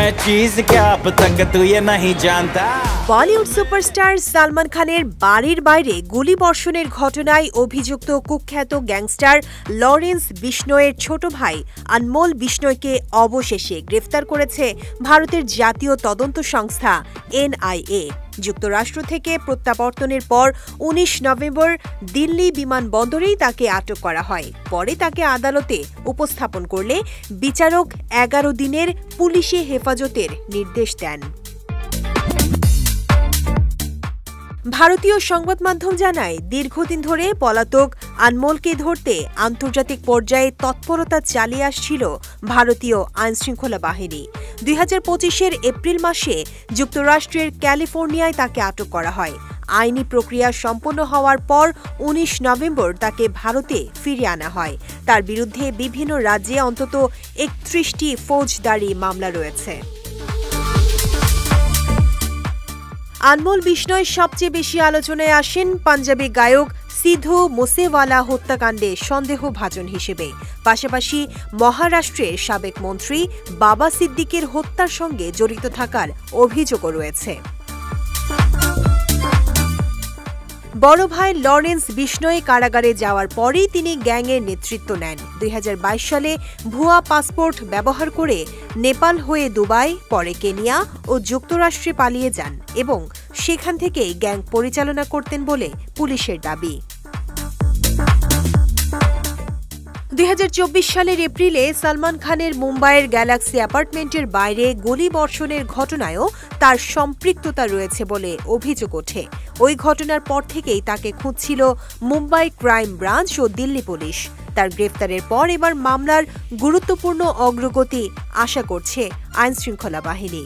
है चीज क्या अब तक तू ये नहीं जानता। বলিউড সুপারস্টার সালমান খানের বাড়ির বাইরে গুলিবর্ষণের ঘটনায় অভিযুক্ত কুখ্যাত গ্যাংস্টার লরেন্স বিশনোয়ের ছোট ভাই আনমোল বিশনোয়কে অবশেষে গ্রেফতার করেছে ভারতের জাতীয় তদন্ত সংস্থা এনআইএ। যুক্তরাষ্ট্র থেকে প্রত্যাবর্তনের পর ১৯ নভেম্বর দিল্লি বিমানবন্দরেই তাকে আটক করা হয়। পরে তাকে আদালতে উপস্থাপন করলে বিচারক ১১ দিনের পুলিশি হেফাজতের নির্দেশ দেন। ভারতীয় সংবাদ মাধ্যম জানায়, দীর্ঘদিন ধরে পলাতক আনমোলকে ধরতে আন্তর্জাতিক পর্যায়ে তৎপরতা চালিয়ে আসছিল ভারতীয় আইনশৃঙ্খলা বাহিনী। ২০২৫-এর এপ্রিল মাসে যুক্তরাষ্ট্রের ক্যালিফোর্নিয়ায় তাকে আটক করা হয়। আইনি প্রক্রিয়া সম্পন্ন হওয়ার পর ১৯ নভেম্বর তাকে ভারতে ফিরিয়ে আনা হয়। তার বিরুদ্ধে বিভিন্ন রাজ্যে অন্তত ৩১টি ফৌজদারি মামলা রয়েছে। আনমোল বিশনোয় সবচেয়ে বেশি আলোচনায় আসেন পাঞ্জাবি গায়ক সিধু মুসেওয়ালা হত্যাকাণ্ডে সন্দেহভাজন হিসেবে। পাশাপাশি মহারাষ্ট্রের সাবেক মন্ত্রী বাবা সিদ্দিকের হত্যার সঙ্গে জড়িত থাকার অভিযোগও রয়েছে। বড় ভাই লরেন্স বিশনোয় কারাগারে যাওয়ার পরেই তিনি গ্যাংয়ের নেতৃত্ব নেন। ২০২২ সালে ভুয়া পাসপোর্ট ব্যবহার করে নেপাল হয়ে দুবাই, পরে কেনিয়া ও যুক্তরাষ্ট্রে পালিয়ে যান এবং সেখান থেকেই গ্যাং পরিচালনা করতেন বলে পুলিশের দাবি। ২০২৪ সালের এপ্রিলে সালমান খানের মুম্বাইয়ের গ্যালাক্সি অ্যাপার্টমেন্টের বাইরে গুলিবর্ষণের ঘটনায়ও তার সম্পৃক্ততা রয়েছে বলে অভিযোগ ওঠে। ওই ঘটনার পর থেকেই তাকে খুঁজছিল মুম্বাই ক্রাইম ব্রাঞ্চ ও দিল্লি পুলিশ। তার গ্রেফতারের পর এবার মামলার গুরুত্বপূর্ণ অগ্রগতি আশা করছে আইনশৃঙ্খলা বাহিনী।